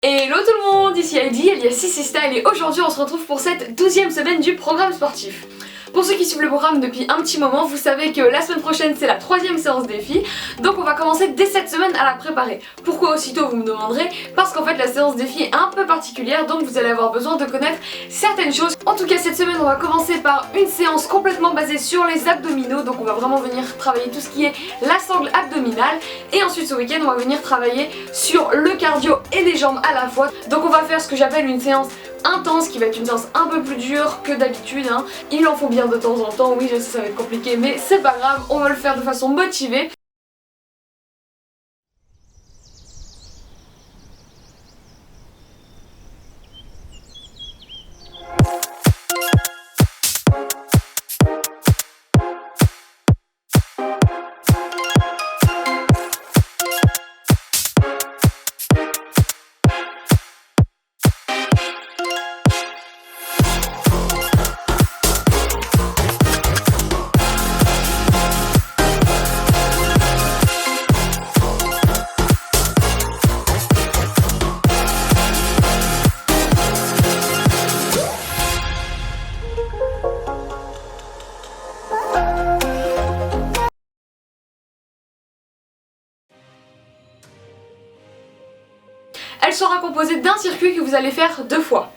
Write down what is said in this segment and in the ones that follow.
Hello tout le monde, ici Heidi, alias Sissi Style, et aujourd'hui on se retrouve pour cette 12e semaine du programme sportif. Pour ceux qui suivent le programme depuis un petit moment, vous savez que la semaine prochaine c'est la 3e séance défi, donc on va commencer dès cette semaine à la préparer. Pourquoi aussitôt vous me demanderez? Parce qu'en fait la séance défi est un peu particulière, donc vous allez avoir besoin de connaître certaines choses. En tout cas cette semaine on va commencer par une séance complètement basée sur les abdominaux, donc on va vraiment venir travailler tout ce qui est la sangle abdominale, et ensuite ce week-end on va venir travailler sur le cardio et les jambes à la fois. Donc on va faire ce que j'appelle une séance intense, qui va être une séance un peu plus dure que d'habitude, hein. Il en faut bien de temps en temps, oui je sais ça va être compliqué mais c'est pas grave, on va le faire de façon motivée. Elle sera composée d'un circuit que vous allez faire 2 fois.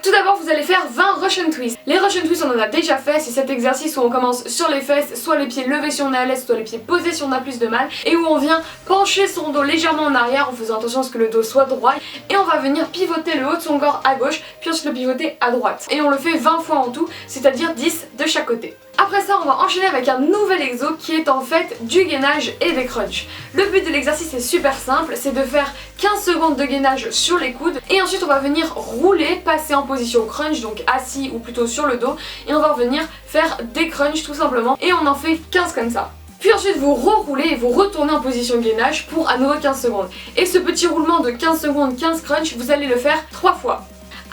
Tout d'abord vous allez faire 20 Russian Twists. Les Russian Twists on en a déjà fait, c'est cet exercice où on commence sur les fesses, soit les pieds levés si on est à l'aise, soit les pieds posés si on a plus de mal, et où on vient pencher son dos légèrement en arrière en faisant attention à ce que le dos soit droit, et on va venir pivoter le haut de son corps à gauche, puis ensuite le pivoter à droite. Et on le fait 20 fois en tout, c'est-à-dire 10 de chaque côté. Après ça on va enchaîner avec un nouvel exo qui est en fait du gainage et des crunchs. Le but de l'exercice est super simple, c'est de faire 15 secondes de gainage sur les coudes et ensuite on va venir rouler, passer en position crunch, donc assis ou plutôt sur le dos, et on va venir faire des crunchs tout simplement, et on en fait 15 comme ça. Puis ensuite vous reroulez et vous retournez en position gainage pour à nouveau 15 secondes. Et ce petit roulement de 15 secondes, 15 crunchs, vous allez le faire 3 fois.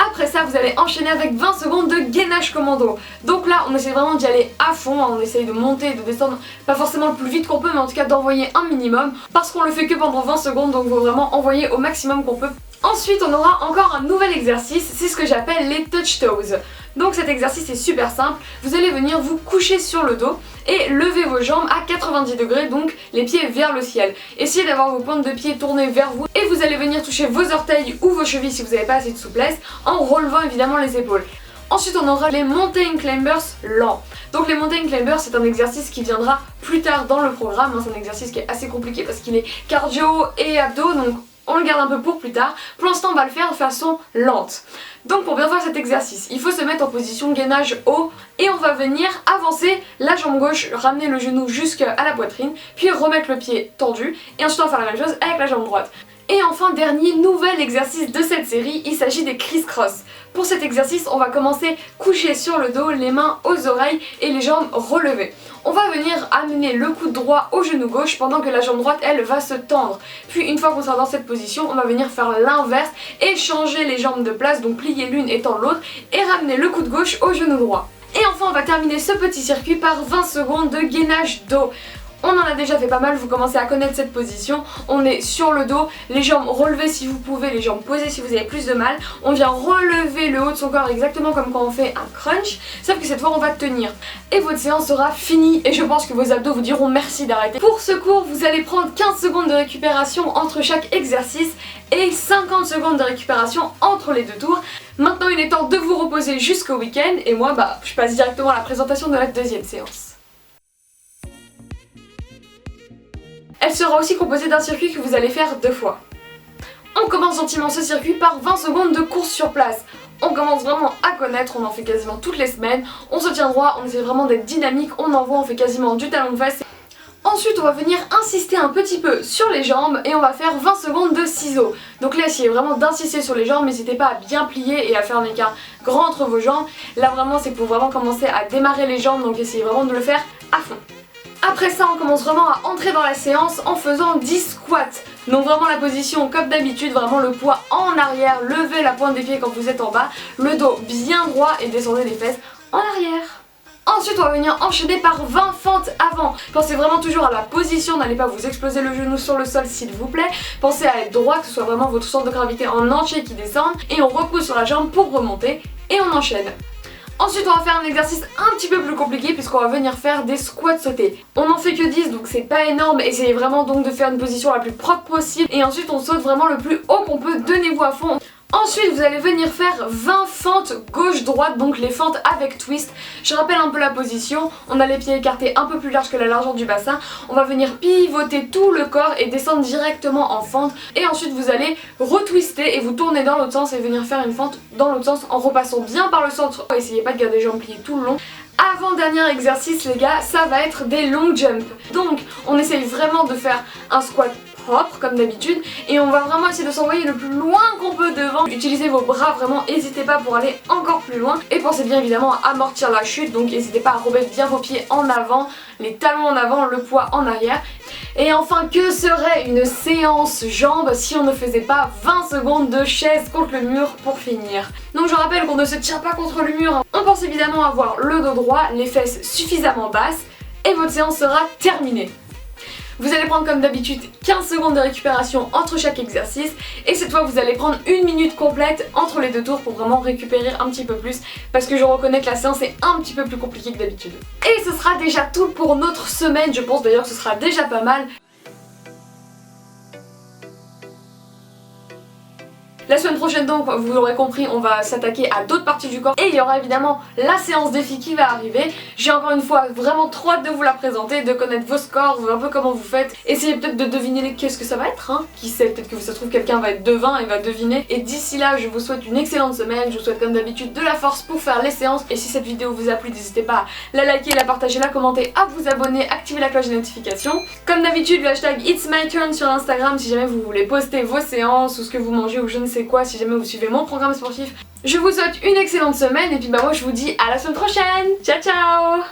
Après ça vous allez enchaîner avec 20 secondes de gainage commando. Donc là on essaie vraiment d'y aller à fond, on essaye de monter et de descendre, pas forcément le plus vite qu'on peut, mais en tout cas d'envoyer un minimum, parce qu'on le fait que pendant 20 secondes, donc il faut vraiment envoyer au maximum qu'on peut. Ensuite on aura encore un nouvel exercice, c'est ce que j'appelle les touch toes. Donc cet exercice est super simple, vous allez venir vous coucher sur le dos et lever vos jambes à 90 degrés, donc les pieds vers le ciel. Essayez d'avoir vos pointes de pied tournées vers vous et vous allez venir toucher vos orteils ou vos chevilles si vous n'avez pas assez de souplesse, en relevant évidemment les épaules. Ensuite on aura les mountain climbers lents. Donc les mountain climbers c'est un exercice qui viendra plus tard dans le programme, hein. C'est un exercice qui est assez compliqué parce qu'il est cardio et abdos, donc on le garde un peu pour plus tard. Pour l'instant on va le faire de façon lente. Donc pour bien faire cet exercice, il faut se mettre en position gainage haut et on va venir avancer la jambe gauche, ramener le genou jusqu'à la poitrine, puis remettre le pied tendu et ensuite on va faire la même chose avec la jambe droite. Et enfin dernier nouvel exercice de cette série, il s'agit des criss-cross. Pour cet exercice on va commencer couché sur le dos, les mains aux oreilles et les jambes relevées. On va venir amener le coude droit au genou gauche pendant que la jambe droite elle va se tendre. Puis une fois qu'on sera dans cette position on va venir faire l'inverse et changer les jambes de place, donc plier l'une étant l'autre et ramener le coude gauche au genou droit. Et enfin on va terminer ce petit circuit par 20 secondes de gainage dos. On en a déjà fait pas mal, vous commencez à connaître cette position. On est sur le dos, les jambes relevées si vous pouvez, les jambes posées si vous avez plus de mal. On vient relever le haut de son corps exactement comme quand on fait un crunch, sauf que cette fois on va tenir. Et votre séance sera finie et je pense que vos abdos vous diront merci d'arrêter. Pour ce cours, vous allez prendre 15 secondes de récupération entre chaque exercice et 50 secondes de récupération entre les deux tours. Maintenant il est temps de vous reposer jusqu'au week-end et moi je passe directement à la présentation de la 2e séance. Elle sera aussi composée d'un circuit que vous allez faire 2 fois. On commence gentiment ce circuit par 20 secondes de course sur place. On commence vraiment à connaître, on en fait quasiment toutes les semaines. On se tient droit, on essaie vraiment d'être dynamique, on envoie, on fait quasiment du talon de fesse. Ensuite on va venir insister un petit peu sur les jambes et on va faire 20 secondes de ciseaux. Donc là essayez vraiment d'insister sur les jambes, n'hésitez pas à bien plier et à faire un écart grand entre vos jambes. Là vraiment c'est pour vraiment commencer à démarrer les jambes, donc essayez vraiment de le faire à fond. Après ça on commence vraiment à entrer dans la séance en faisant 10 squats. Donc vraiment la position comme d'habitude, vraiment le poids en arrière, levez la pointe des pieds quand vous êtes en bas, le dos bien droit et descendez les fesses en arrière. Ensuite on va venir enchaîner par 20 fentes avant. Pensez vraiment toujours à la position, n'allez pas vous exploser le genou sur le sol s'il vous plaît. Pensez à être droit, que ce soit vraiment votre centre de gravité en entier qui descende. Et on repousse sur la jambe pour remonter et on enchaîne. Ensuite on va faire un exercice un petit peu plus compliqué puisqu'on va venir faire des squats sautés. On n'en fait que 10 donc c'est pas énorme, essayez vraiment donc de faire une position la plus propre possible et ensuite on saute vraiment le plus haut qu'on peut, donnez-vous à fond. Ensuite vous allez venir faire 20 fentes gauche-droite, donc les fentes avec twist. Je rappelle un peu la position, on a les pieds écartés un peu plus large que la largeur du bassin. On va venir pivoter tout le corps et descendre directement en fente. Et ensuite vous allez retwister et vous tourner dans l'autre sens et venir faire une fente dans l'autre sens en repassant bien par le centre. Essayez pas de garder les jambes pliées tout le long. Avant-dernier exercice les gars, ça va être des long jumps. Donc on essaye vraiment de faire un squat propre comme d'habitude et on va vraiment essayer de s'envoyer le plus loin qu'on peut devant. Utilisez vos bras vraiment, n'hésitez pas pour aller encore plus loin et pensez bien évidemment à amortir la chute, donc n'hésitez pas à remettre bien vos pieds en avant, les talons en avant, le poids en arrière. Et enfin, que serait une séance jambes si on ne faisait pas 20 secondes de chaise contre le mur pour finir. Donc je rappelle qu'on ne se tire pas contre le mur, on pense évidemment avoir le dos droit, les fesses suffisamment basses et votre séance sera terminée. Vous allez prendre comme d'habitude 15 secondes de récupération entre chaque exercice et cette fois vous allez prendre 1 minute complète entre les deux tours pour vraiment récupérer un petit peu plus parce que je reconnais que la séance est un petit peu plus compliquée que d'habitude. Et ce sera déjà tout pour notre semaine, je pense d'ailleurs que ce sera déjà pas mal. La semaine prochaine donc, vous l'aurez compris, on va s'attaquer à d'autres parties du corps et il y aura évidemment la séance défi qui va arriver. J'ai encore une fois vraiment trop hâte de vous la présenter, de connaître vos scores, un peu comment vous faites. Essayez peut-être de deviner qu'est-ce que ça va être, hein. Qui sait, peut-être que ça se trouve quelqu'un va être devin et va deviner. Et d'ici là, je vous souhaite une excellente semaine, je vous souhaite comme d'habitude de la force pour faire les séances. Et si cette vidéo vous a plu, n'hésitez pas à la liker, la partager, la commenter, à vous abonner, activer la cloche de notification. Comme d'habitude, le hashtag It's My Turn sur Instagram si jamais vous voulez poster vos séances ou ce que vous mangez ou je ne sais quoi, si jamais vous suivez mon programme sportif. Je vous souhaite une excellente semaine et puis bah moi je vous dis à la semaine prochaine. Ciao ciao.